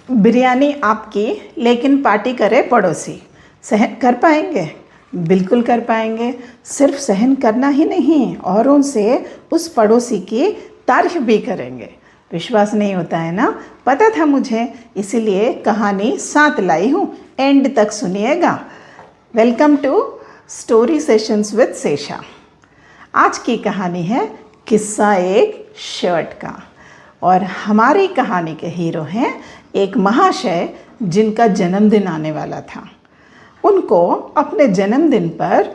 बिरयानी आपकी लेकिन पार्टी करे पड़ोसी, सहन कर पाएंगे? बिल्कुल कर पाएंगे। सिर्फ सहन करना ही नहीं, औरों से उस पड़ोसी की तारीफ भी करेंगे। विश्वास नहीं होता है ना? पता था मुझे, इसीलिए कहानी साथ लाई हूँ, एंड तक सुनिएगा। Welcome to story sessions with Sesha. आज की कहानी है किस्सा एक शर्ट का, और हमारी कहानी के हीरो हैं एक महाशय जिनका जन्मदिन आने वाला था। उनको अपने जन्मदिन पर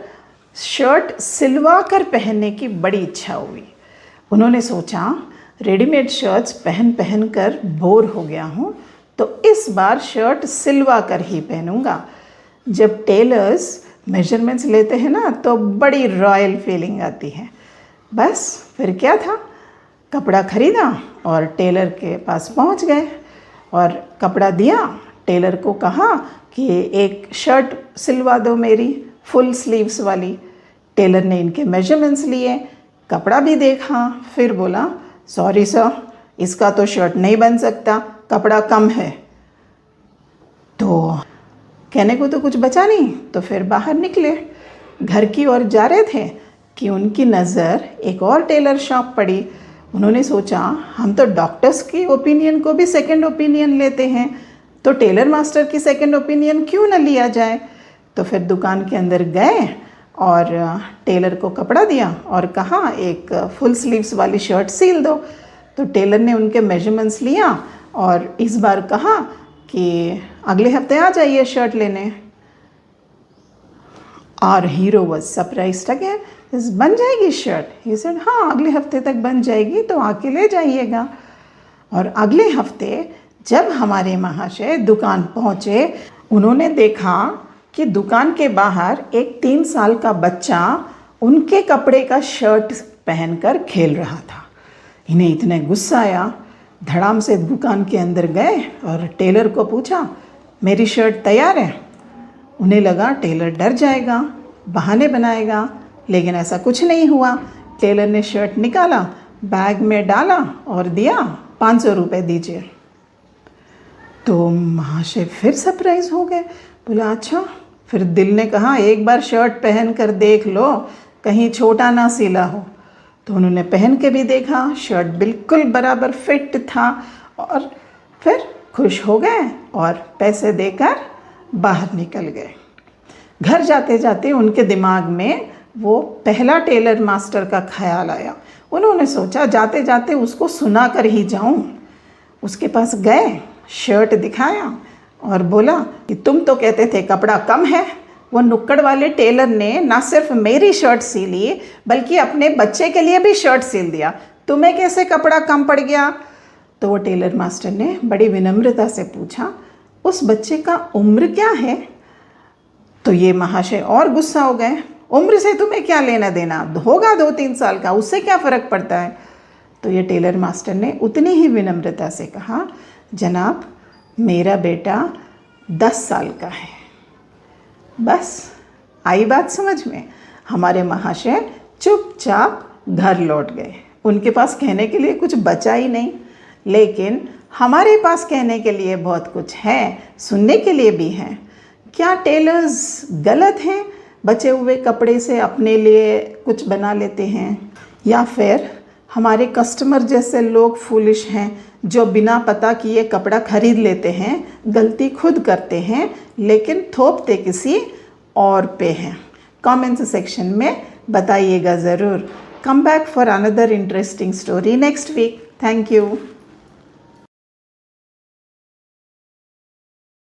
शर्ट सिलवा कर पहनने की बड़ी इच्छा हुई। उन्होंने सोचा, रेडीमेड शर्ट्स पहन पहन कर बोर हो गया हूँ, तो इस बार शर्ट सिलवा कर ही पहनूंगा। जब टेलर्स मेजरमेंट्स लेते हैं ना, तो बड़ी रॉयल फीलिंग आती है। बस फिर क्या था, कपड़ा खरीदा और टेलर के पास पहुंच गए और कपड़ा दिया। टेलर को कहा कि एक शर्ट सिलवा दो मेरी, फुल स्लीव्स वाली। टेलर ने इनके मेजरमेंट्स लिए, कपड़ा भी देखा, फिर बोला, सॉरी सर, इसका तो शर्ट नहीं बन सकता, कपड़ा कम है। तो कहने को तो कुछ बचा नहीं, तो फिर बाहर निकले। घर की ओर जा रहे थे कि उनकी नज़र एक और टेलर शॉप पड़ी। उन्होंने सोचा, हम तो डॉक्टर्स की ओपिनियन को भी सेकंड ओपिनियन लेते हैं, तो टेलर मास्टर की सेकंड ओपिनियन क्यों न लिया जाए। तो फिर दुकान के अंदर गए और टेलर को कपड़ा दिया और कहा, एक फुल स्लीव्स वाली शर्ट सिल दो। तो टेलर ने उनके मेजरमेंट्स लिया और इस बार कहा कि अगले हफ्ते आ जाइए शर्ट लेने। और हीरो वाज सरप्राइज्ड अगेन, बन जाएगी शर्ट? ही सेड, हाँ अगले हफ्ते तक बन जाएगी, तो आके ले जाइएगा। और अगले हफ्ते जब हमारे महाशय दुकान पहुँचे, उन्होंने देखा कि दुकान के बाहर एक 3 साल का बच्चा उनके कपड़े का शर्ट पहनकर खेल रहा था। इन्हें इतने गुस्सा आया, धड़ाम से दुकान के अंदर गए और टेलर को पूछा, मेरी शर्ट तैयार है? उन्हें लगा टेलर डर जाएगा, बहाने बनाएगा, लेकिन ऐसा कुछ नहीं हुआ। टेलर ने शर्ट निकाला, बैग में डाला और दिया, 500 रुपये दीजिए। तो महाशय फिर सरप्राइज हो गए, बोला अच्छा। फिर दिल ने कहा, एक बार शर्ट पहन कर देख लो, कहीं छोटा ना सिला हो। तो उन्होंने पहन के भी देखा, शर्ट बिल्कुल बराबर फिट था, और फिर खुश हो गए और पैसे देकर बाहर निकल गए। घर जाते जाते उनके दिमाग में वो पहला टेलर मास्टर का ख्याल आया। उन्होंने सोचा, जाते जाते उसको सुना कर ही जाऊं। उसके पास गए, शर्ट दिखाया और बोला कि तुम तो कहते थे कपड़ा कम है। वो नुक्कड़ वाले टेलर ने ना सिर्फ मेरी शर्ट सिली, बल्कि अपने बच्चे के लिए भी शर्ट सिल दिया। तुम्हें कैसे कपड़ा कम पड़ गया? तो वो टेलर मास्टर ने बड़ी विनम्रता से पूछा, उस बच्चे का उम्र क्या है? तो ये महाशय और गुस्सा हो गए, उम्र से तुम्हें क्या लेना देना, होगा 2-3 साल का, उससे क्या फ़र्क पड़ता है? तो ये टेलर मास्टर ने उतनी ही विनम्रता से कहा, जनाब मेरा बेटा 10 साल का है। बस आई बात समझ में। हमारे महाशय चुपचाप घर लौट गए। उनके पास कहने के लिए कुछ बचा ही नहीं, लेकिन हमारे पास कहने के लिए बहुत कुछ है, सुनने के लिए भी है। क्या टेलर्स गलत हैं? बचे हुए कपड़े से अपने लिए कुछ बना लेते हैं, या फिर हमारे कस्टमर जैसे लोग फूलिश हैं जो बिना पता किए कपड़ा खरीद लेते हैं, गलती खुद करते हैं लेकिन थोपते किसी और पे हैं? कमेंट्स सेक्शन में बताइएगा ज़रूर। Come back for another interesting story next week. Thank you.